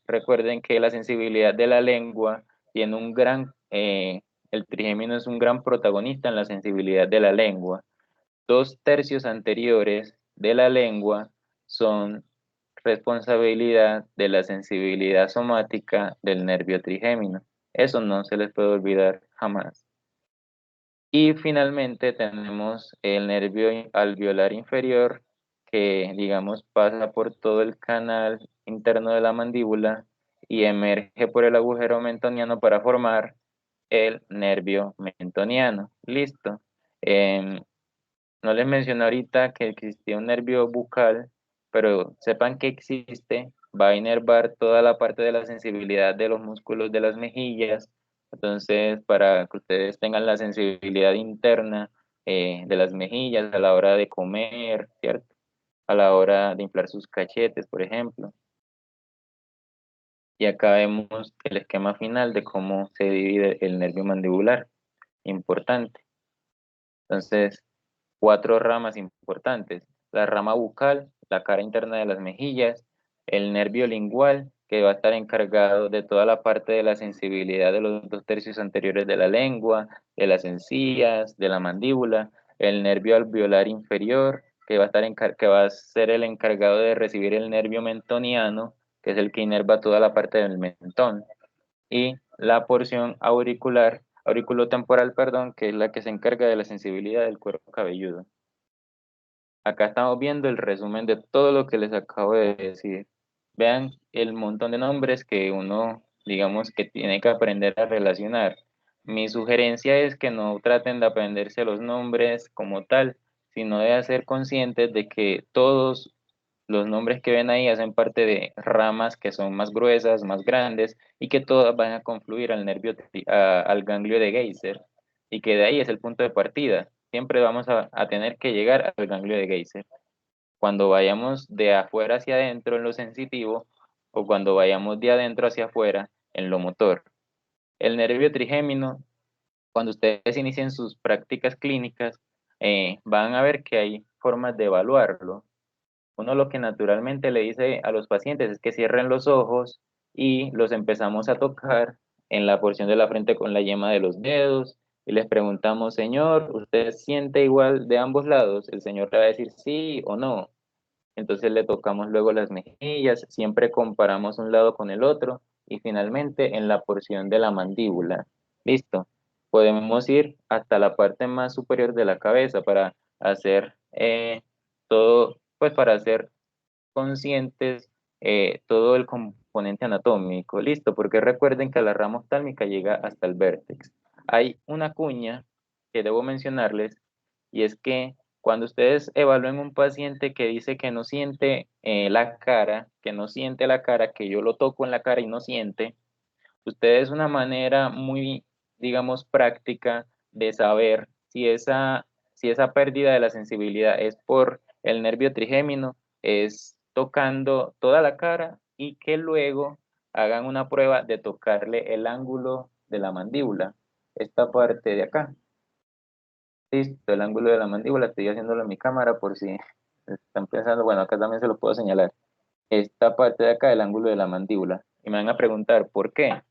recuerden que la sensibilidad de la lengua tiene el trigémino es un gran protagonista en la sensibilidad de la lengua. 2/3 anteriores de la lengua son responsabilidad de la sensibilidad somática del nervio trigémino. Eso no se les puede olvidar jamás. Y finalmente tenemos el nervio alveolar inferior, que digamos pasa por todo el canal interno de la mandíbula y emerge por el agujero mentoniano para formar el nervio mentoniano. Listo. Em, no les mencioné ahorita que existía un nervio bucal, pero sepan que existe, va a inervar toda la parte de la sensibilidad de los músculos de las mejillas. Entonces, para que ustedes tengan la sensibilidad interna de las mejillas a la hora de comer, ¿cierto? A la hora de inflar sus cachetes, por ejemplo. Y acá vemos el esquema final de cómo se divide el nervio mandibular. Importante. Entonces, 4 ramas importantes: la rama bucal, la cara interna de las mejillas, el nervio lingual, que va a estar encargado de toda la parte de la sensibilidad de los 2/3 anteriores de la lengua, de las encías, de la mandíbula, el nervio alveolar inferior, que va a ser el encargado de recibir el nervio mentoniano, que es el que inerva toda la parte del mentón, y la porción auriculotemporal, perdón, que es la que se encarga de la sensibilidad del cuero cabelludo. Acá estamos viendo el resumen de todo lo que les acabo de decir. Vean el montón de nombres que uno, digamos, que tiene que aprender a relacionar. Mi sugerencia es que no traten de aprenderse los nombres como tal, sino de ser conscientes de que todos los nombres que ven ahí hacen parte de ramas que son más gruesas, más grandes, y que todas van a confluir al ganglio de Geyser, y que de ahí es el punto de partida. Siempre vamos a tener que llegar al ganglio de Geyser. Cuando vayamos de afuera hacia adentro en lo sensitivo, o cuando vayamos de adentro hacia afuera en lo motor. El nervio trigémino, cuando ustedes inicien sus prácticas clínicas, van a ver que hay formas de evaluarlo. Uno lo que naturalmente le dice a los pacientes es que cierren los ojos y los empezamos a tocar en la porción de la frente con la yema de los dedos y les preguntamos: señor, ¿usted siente igual de ambos lados? El señor le va a decir sí o no. Entonces le tocamos luego las mejillas, siempre comparamos un lado con el otro y finalmente en la porción de la mandíbula. Listo. Podemos ir hasta la parte más superior de la cabeza para hacer todo, pues para hacer conscientes todo el componente anatómico. Listo, porque recuerden que la rama oftálmica llega hasta el vértex. Hay una cuña que debo mencionarles y es que cuando ustedes evalúen un paciente que dice que no siente la cara, que no siente la cara, que yo lo toco en la cara y no siente, ustedes una manera muy, digamos, práctica de saber si esa pérdida de la sensibilidad es por el nervio trigémino, es tocando toda la cara y que luego hagan una prueba de tocarle el ángulo de la mandíbula, esta parte de acá. Listo, el ángulo de la mandíbula, estoy haciéndolo en mi cámara por si están pensando, bueno, acá también se lo puedo señalar. Esta parte de acá, el ángulo de la mandíbula. Y me van a preguntar, ¿por qué?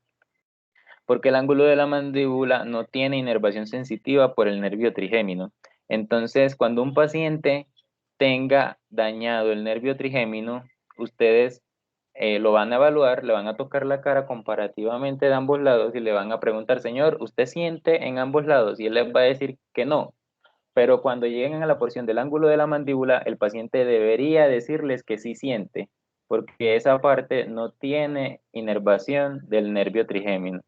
Porque el ángulo de la mandíbula no tiene inervación sensitiva por el nervio trigémino. Entonces, cuando un paciente tenga dañado el nervio trigémino, ustedes lo van a evaluar, le van a tocar la cara comparativamente de ambos lados y le van a preguntar, señor, ¿usted siente en ambos lados? Y él les va a decir que no. Pero cuando lleguen a la porción del ángulo de la mandíbula, el paciente debería decirles que sí siente, porque esa parte no tiene inervación del nervio trigémino.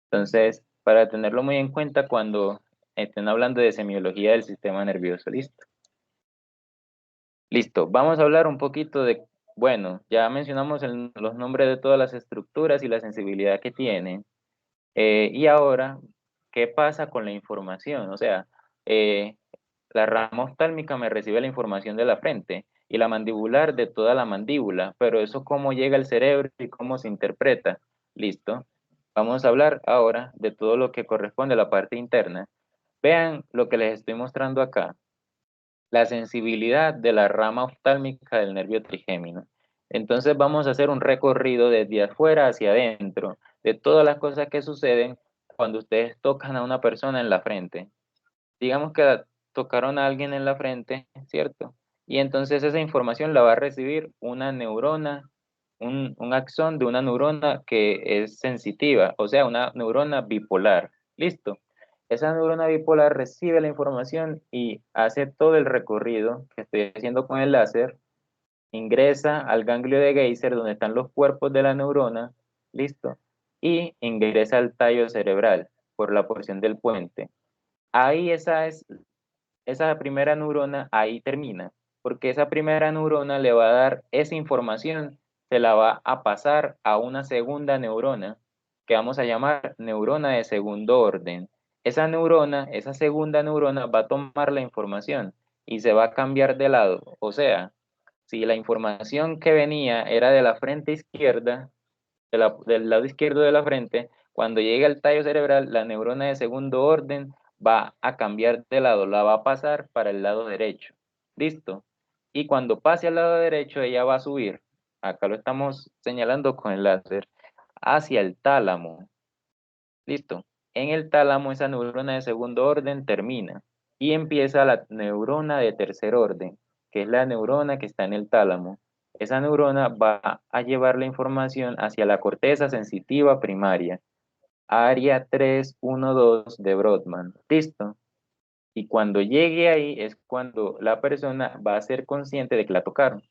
Entonces, para tenerlo muy en cuenta cuando estén hablando de semiología del sistema nervioso, ¿listo? Listo, vamos a hablar un poquito de, bueno, ya mencionamos los nombres de todas las estructuras y la sensibilidad que tienen. Y ahora, ¿qué pasa con la información? O sea, eh, la rama oftálmica me recibe la información de la frente y la mandibular de toda la mandíbula, pero eso cómo llega al cerebro y cómo se interpreta. Listo. Vamos a hablar ahora de todo lo que corresponde a la parte interna. Vean lo que les estoy mostrando acá, la sensibilidad de la rama oftálmica del nervio trigémino. Entonces vamos a hacer un recorrido desde afuera hacia adentro, de todas las cosas que suceden cuando ustedes tocan a una persona en la frente. Digamos que tocaron a alguien en la frente, ¿cierto? Y entonces esa información la va a recibir una neurona, un axón de una neurona que es sensitiva, o sea, una neurona bipolar. ¿Listo? Esa neurona bipolar recibe la información y hace todo el recorrido que estoy haciendo con el láser, ingresa al ganglio de Geyser donde están los cuerpos de la neurona, ¿listo? Y ingresa al tallo cerebral por la porción del puente. Ahí esa primera neurona ahí termina, porque esa primera neurona le va a dar esa información, se la va a pasar a una segunda neurona, que vamos a llamar neurona de segundo orden. Esa neurona, esa segunda neurona va a tomar la información y se va a cambiar de lado. O sea, si la información que venía era de la frente izquierda, del lado izquierdo de la frente, cuando llegue al tallo cerebral, la neurona de segundo orden va a cambiar de lado, la va a pasar para el lado derecho. ¿Listo? Y cuando pase al lado derecho, ella va a subir, acá lo estamos señalando con el láser, hacia el tálamo. ¿Listo? En el tálamo esa neurona de segundo orden termina y empieza la neurona de tercer orden, que es la neurona que está en el tálamo. Esa neurona va a llevar la información hacia la corteza sensitiva primaria, área 312 de Brodmann. ¿Listo? Y cuando llegue ahí es cuando la persona va a ser consciente de que la tocaron.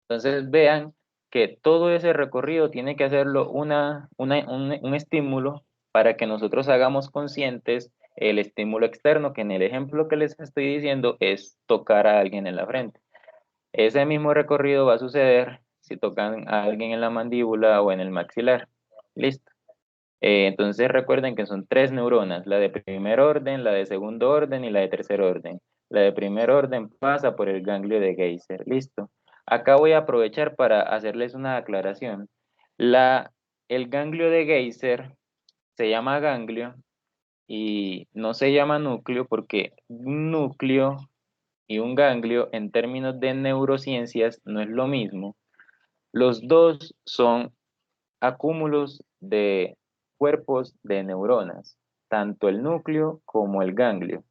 Entonces vean que todo ese recorrido tiene que hacerlo un estímulo para que nosotros hagamos conscientes el estímulo externo, que en el ejemplo que les estoy diciendo es tocar a alguien en la frente. Ese mismo recorrido va a suceder si tocan a alguien en la mandíbula o en el maxilar. Listo. Entonces recuerden que son tres neuronas, la de primer orden, la de segundo orden y la de tercer orden. La de primer orden pasa por el ganglio de Geyser. Listo. Acá voy a aprovechar para hacerles una aclaración. El ganglio de Geyser se llama ganglio y no se llama núcleo porque un núcleo y un ganglio en términos de neurociencias no es lo mismo. Los dos son acúmulos de cuerpos de neuronas, tanto el núcleo como el ganglio.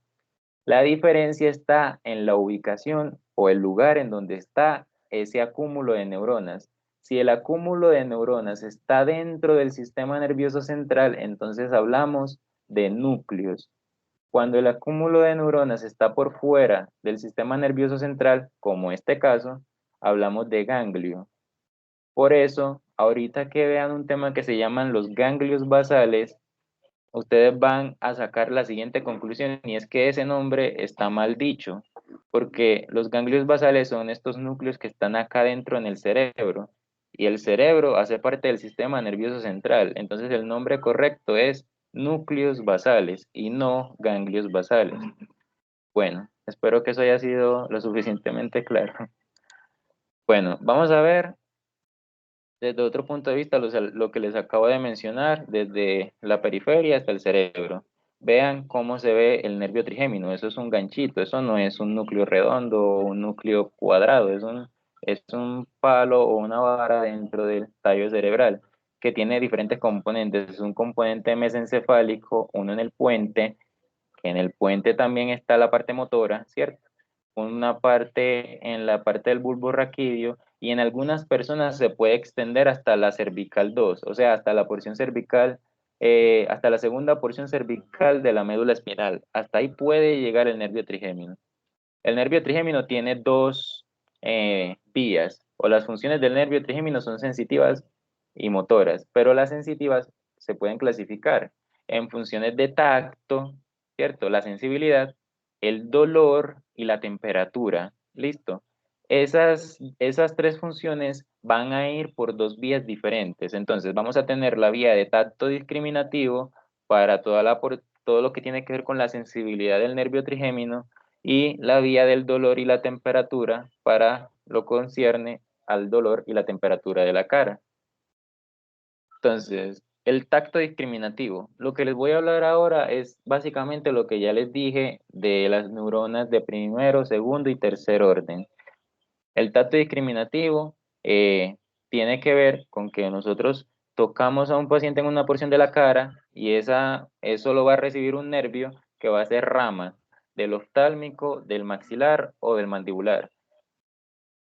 La diferencia está en la ubicación o el lugar en donde está ese acúmulo de neuronas. Si el acúmulo de neuronas está dentro del sistema nervioso central, entonces hablamos de núcleos. Cuando el acúmulo de neuronas está por fuera del sistema nervioso central, como este caso, hablamos de ganglio. Por eso, ahorita que vean un tema que se llaman los ganglios basales, ustedes van a sacar la siguiente conclusión, y es que ese nombre está mal dicho, porque los ganglios basales son estos núcleos que están acá dentro en el cerebro, y el cerebro hace parte del sistema nervioso central, entonces el nombre correcto es núcleos basales y no ganglios basales. Bueno, espero que eso haya sido lo suficientemente claro. Bueno, vamos a ver desde otro punto de vista lo que les acabo de mencionar, desde la periferia hasta el cerebro. Vean cómo se ve el nervio trigémino, eso es un ganchito, eso no es un núcleo redondo o un núcleo cuadrado, es un palo o una vara dentro del tallo cerebral que tiene diferentes componentes. Es un componente mesencefálico, uno en el puente, que en el puente también está la parte motora, ¿cierto? Una parte en la parte del bulbo raquídeo y en algunas personas se puede extender hasta la cervical 2, o sea, hasta la porción cervical, hasta la segunda porción cervical de la médula espinal. Hasta ahí puede llegar el nervio trigémino. El nervio trigémino tiene dos vías, o las funciones del nervio trigémino son sensitivas y motoras, pero las sensitivas se pueden clasificar en funciones de tacto, ¿cierto? La sensibilidad, el dolor y la temperatura. ¿Listo? Esas tres funciones van a ir por dos vías diferentes. Entonces, vamos a tener la vía de tacto discriminativo para todo lo que tiene que ver con la sensibilidad del nervio trigémino y la vía del dolor y la temperatura para lo concierne al dolor y la temperatura de la cara. Entonces, el tacto discriminativo. Lo que les voy a hablar ahora es básicamente lo que ya les dije de las neuronas de primero, segundo y tercer orden. El tacto discriminativo tiene que ver con que nosotros tocamos a un paciente en una porción de la cara y eso lo va a recibir un nervio que va a ser rama del oftálmico, del maxilar o del mandibular.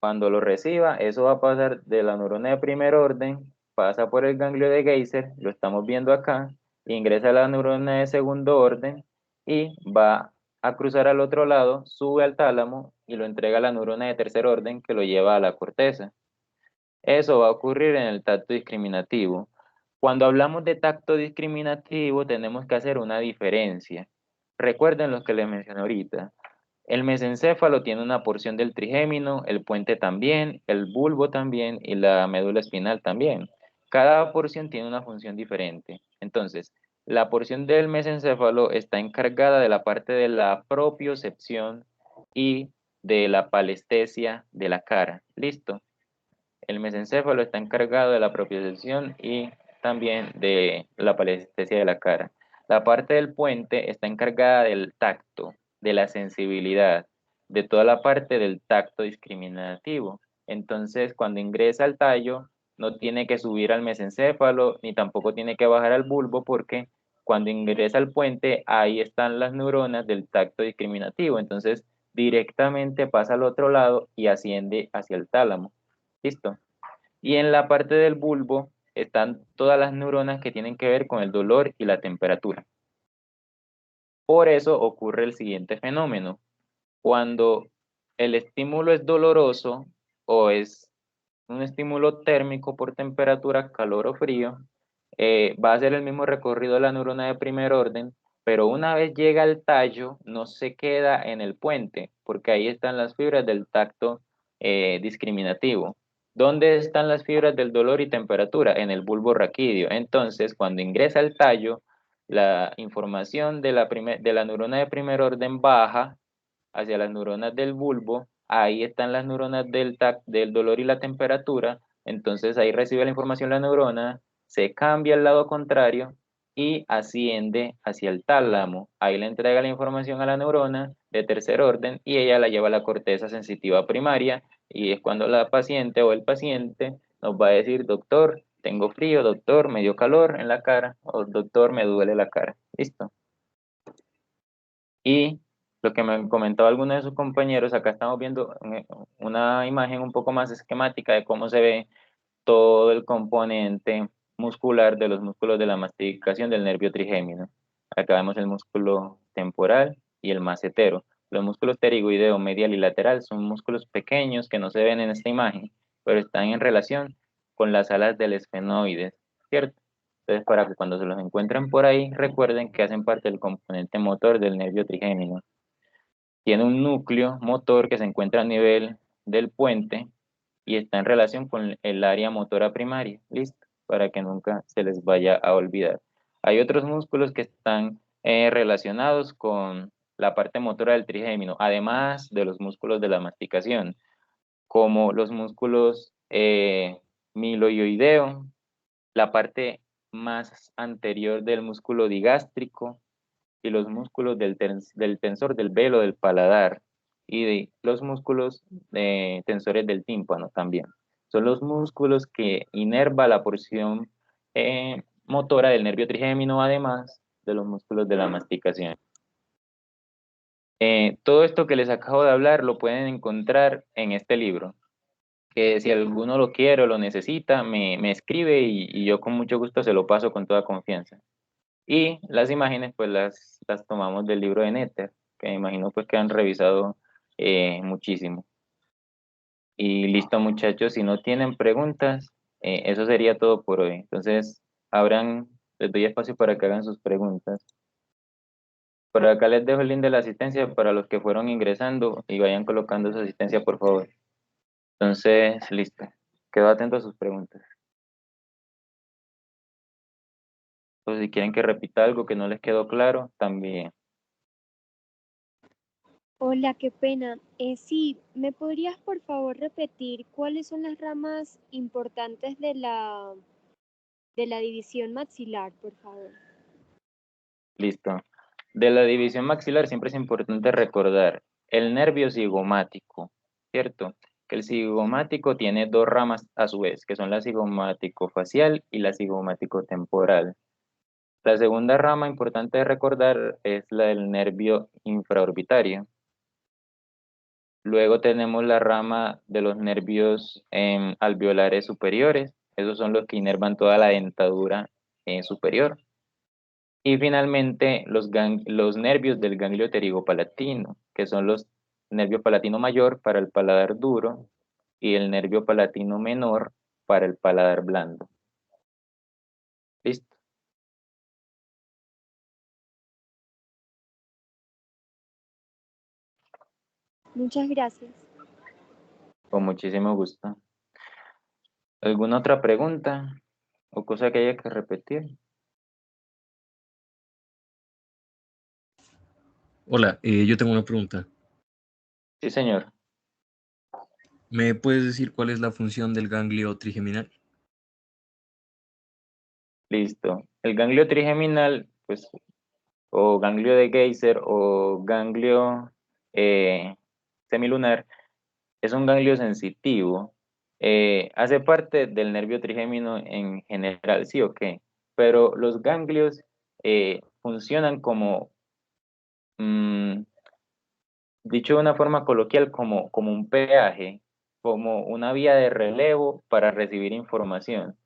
Cuando lo reciba, eso va a pasar de la neurona de primer orden, pasa por el ganglio de Geyser, lo estamos viendo acá, ingresa a la neurona de segundo orden y va a cruzar al otro lado, sube al tálamo y lo entrega a la neurona de tercer orden que lo lleva a la corteza. Eso va a ocurrir en el tacto discriminativo. Cuando hablamos de tacto discriminativo, tenemos que hacer una diferencia. Recuerden lo que les mencioné ahorita. El mesencéfalo tiene una porción del trigémino, el puente también, el bulbo también y la médula espinal también. Cada porción tiene una función diferente. Entonces, la porción del mesencéfalo está encargada de la parte de la propiocepción y de la palestesia de la cara. ¿Listo? El mesencéfalo está encargado de la propiocepción y también de la palestesia de la cara. La parte del puente está encargada del tacto, de la sensibilidad, de toda la parte del tacto discriminativo. Entonces, cuando ingresa al tallo, no tiene que subir al mesencéfalo ni tampoco tiene que bajar al bulbo porque cuando ingresa al puente, ahí están las neuronas del tacto discriminativo. Entonces, directamente pasa al otro lado y asciende hacia el tálamo. ¿Listo? Y en la parte del bulbo están todas las neuronas que tienen que ver con el dolor y la temperatura. Por eso ocurre el siguiente fenómeno. Cuando el estímulo es doloroso o es un estímulo térmico por temperatura, calor o frío, va a ser el mismo recorrido de la neurona de primer orden, pero una vez llega al tallo, no se queda en el puente, porque ahí están las fibras del tacto discriminativo. ¿Dónde están las fibras del dolor y temperatura? En el bulbo raquídeo. Entonces, cuando ingresa al tallo, la información de la neurona de primer orden baja hacia las neuronas del bulbo, ahí están las neuronas del dolor y la temperatura, entonces ahí recibe la información la neurona, se cambia al lado contrario y asciende hacia el tálamo. Ahí le entrega la información a la neurona de tercer orden y ella la lleva a la corteza sensitiva primaria y es cuando la paciente o el paciente nos va a decir, doctor, tengo frío, doctor, me dio calor en la cara o doctor, me duele la cara. ¿Listo? Y lo que me comentaba alguno de sus compañeros, acá estamos viendo una imagen un poco más esquemática de cómo se ve todo el componente muscular de los músculos de la masticación del nervio trigémino. Acá vemos el músculo temporal y el macetero. Los músculos pterigoideo, medial y lateral son músculos pequeños que no se ven en esta imagen, pero están en relación con las alas del esfenoides, ¿cierto? Entonces, para que cuando se los encuentren por ahí, recuerden que hacen parte del componente motor del nervio trigémino. Tiene un núcleo motor que se encuentra a nivel del puente y está en relación con el área motora primaria, ¿listo? Para que nunca se les vaya a olvidar. Hay otros músculos que están relacionados con la parte motora del trigémino, además de los músculos de la masticación, como los músculos miloioideo, la parte más anterior del músculo digástrico y los músculos del tensor del velo del paladar y de los músculos tensores del tímpano también. Son los músculos que inerva la porción motora del nervio trigémino, además de los músculos de la masticación. Todo esto que les acabo de hablar lo pueden encontrar en este libro, que si alguno lo quiere o lo necesita, me escribe y yo con mucho gusto se lo paso con toda confianza. Y las imágenes pues las tomamos del libro de Netter, que me imagino pues que han revisado muchísimo. Y listo muchachos, si no tienen preguntas, eso sería todo por hoy. Entonces, les doy espacio para que hagan sus preguntas. Por acá les dejo el link de la asistencia para los que fueron ingresando y vayan colocando su asistencia, por favor. Entonces, listo. Quedo atento a sus preguntas. O si quieren que repita algo que no les quedó claro, también. Hola, qué pena. Sí, ¿me podrías por favor repetir cuáles son las ramas importantes de la división maxilar, por favor? Listo. De la división maxilar siempre es importante recordar el nervio cigomático, ¿cierto? Que el cigomático tiene dos ramas a su vez, que son la cigomático facial y la cigomático temporal. La segunda rama importante de recordar es la del nervio infraorbitario. Luego tenemos la rama de los nervios alveolares superiores. Esos son los que inervan toda la dentadura superior. Y finalmente los nervios del ganglio pterigopalatino, que son los nervio palatino mayor para el paladar duro y el nervio palatino menor para el paladar blando. ¿Listo? Muchas gracias. Con muchísimo gusto. ¿Alguna otra pregunta o cosa que haya que repetir? Hola, yo tengo una pregunta. Sí, señor. ¿Me puedes decir cuál es la función del ganglio trigeminal? Listo. El ganglio trigeminal, pues, o ganglio de Geyser o ganglio semilunar, es un ganglio sensitivo. Hace parte del nervio trigémino en general, sí o qué, pero los ganglios funcionan como, dicho de una forma coloquial, como un peaje, como una vía de relevo para recibir información.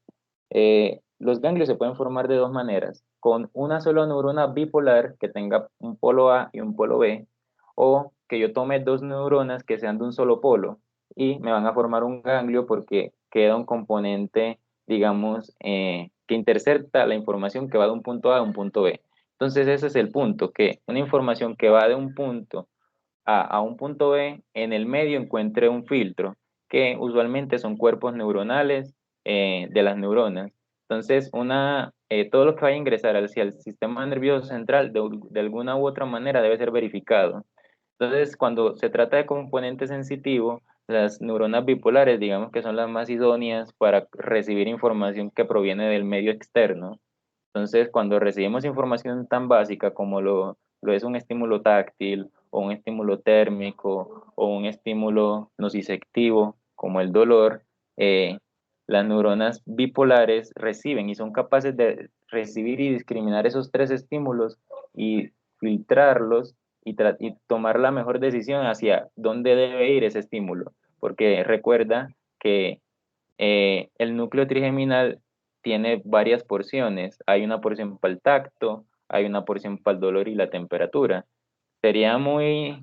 Los ganglios se pueden formar de dos maneras, con una sola neurona bipolar que tenga un polo A y un polo B, o que yo tome dos neuronas que sean de un solo polo y me van a formar un ganglio porque queda un componente, digamos, que intercepta la información que va de un punto A a un punto B. Entonces ese es el punto, que una información que va de un punto a un punto B, en el medio encuentre un filtro, que usualmente son cuerpos neuronales de las neuronas. Entonces, todo lo que vaya a ingresar hacia el sistema nervioso central de alguna u otra manera debe ser verificado. Entonces, cuando se trata de componente sensitivo, las neuronas bipolares, digamos que son las más idóneas para recibir información que proviene del medio externo. Entonces, cuando recibimos información tan básica como lo es un estímulo táctil o un estímulo térmico o un estímulo nociceptivo como el dolor, las neuronas bipolares reciben y son capaces de recibir y discriminar esos tres estímulos y filtrarlos y tomar la mejor decisión hacia dónde debe ir ese estímulo. Porque recuerda que El núcleo trigeminal tiene varias porciones. Hay una porción para el tacto, hay una porción para el dolor y la temperatura. Sería muy,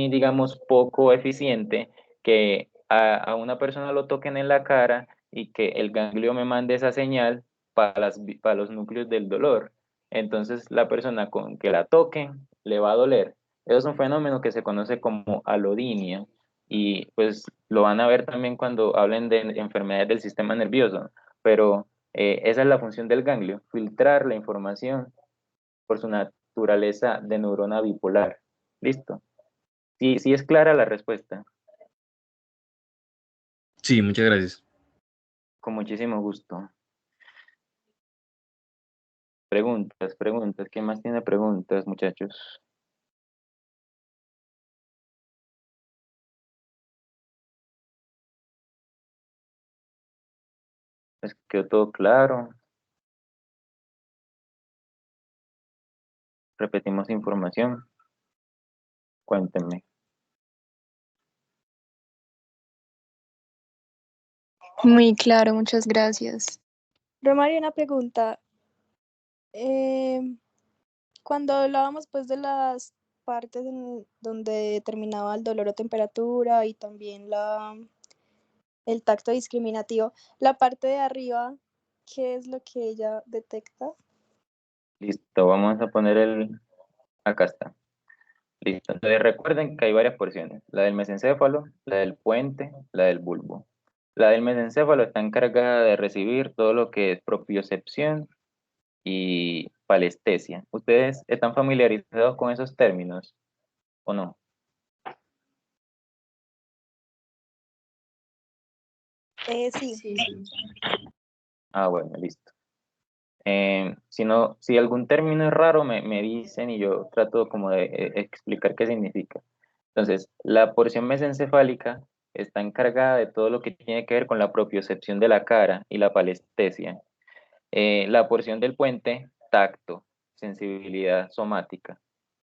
digamos, poco eficiente que a una persona lo toquen en la cara y que el ganglio me mande esa señal para los núcleos del dolor. Entonces, la persona con que la toquen le va a doler. Eso es un fenómeno que se conoce como alodinia y pues lo van a ver también cuando hablen de enfermedades del sistema nervioso, pero esa es la función del ganglio, filtrar la información por su naturaleza de neurona bipolar. ¿Listo? Sí, sí es clara la respuesta. Sí, muchas gracias. Con muchísimo gusto. Preguntas, preguntas. ¿Quién más tiene preguntas, muchachos? ¿Les quedó todo claro? Repetimos información. Cuéntenme. Muy claro, muchas gracias. Romario, una pregunta. Cuando hablábamos pues de las partes donde terminaba el dolor o temperatura y también el tacto discriminativo, la parte de arriba, ¿qué es lo que ella detecta? Listo, vamos a poner el... Acá está. Listo. Entonces recuerden que hay varias porciones. La del mesencéfalo, la del puente, la del bulbo. La del mesencéfalo está encargada de recibir todo lo que es propiocepción y palestesia. ¿Ustedes están familiarizados con esos términos o no? Sí. Ah, bueno, listo. Si algún término es raro, me dicen y yo trato como de explicar qué significa. Entonces, la porción mesencefálica está encargada de todo lo que tiene que ver con la propiocepción de la cara y la palestesia. La porción del puente, tacto, sensibilidad somática,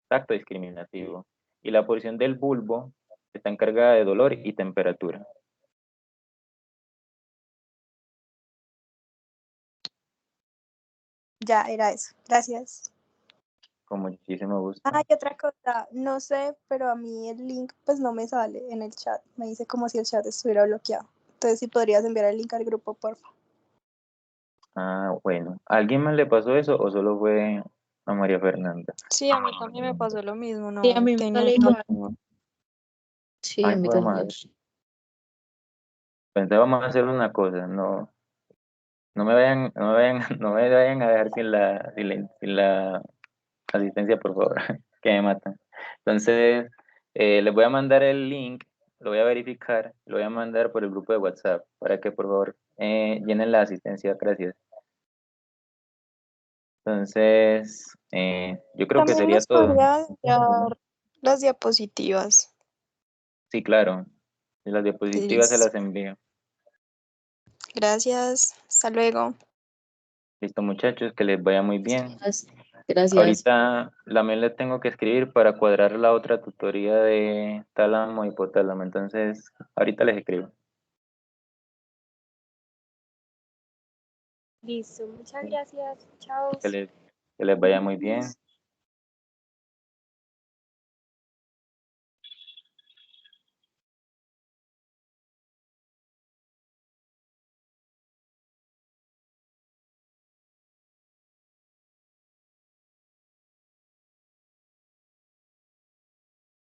tacto discriminativo. Y la porción del bulbo está encargada de dolor y temperatura. Ya era eso. Gracias. Con muchísimo gusto. Ah, y otra cosa, no sé, pero a mí el link pues no me sale en el chat. Me dice como si el chat estuviera bloqueado. Entonces, si podrías enviar el link al grupo, porfa. Ah, bueno. ¿A alguien más le pasó eso o solo fue a María Fernanda? Sí, a mí también me pasó lo mismo, Sí, a no mí me tenía sale igual. Sí, Ay, a mí joder, madre. también. Entonces vamos a hacer una cosa, no me vayan a dejar sin la asistencia, por favor, que me matan. Entonces, les voy a mandar el link, lo voy a verificar, lo voy a mandar por el grupo de WhatsApp para que por favor llenen la asistencia, gracias. Entonces, yo creo que También sería nos todo. podría enviar las diapositivas. Sí, claro. Y las diapositivas se Listo. las envío. Gracias. Hasta luego. Listo, muchachos, que les vaya muy bien. Gracias. Ahorita la mail le tengo que escribir para cuadrar la otra tutoría de tálamo y hipotálamo. Entonces, ahorita les escribo. Listo, muchas gracias. Chao. Que les vaya muy bien.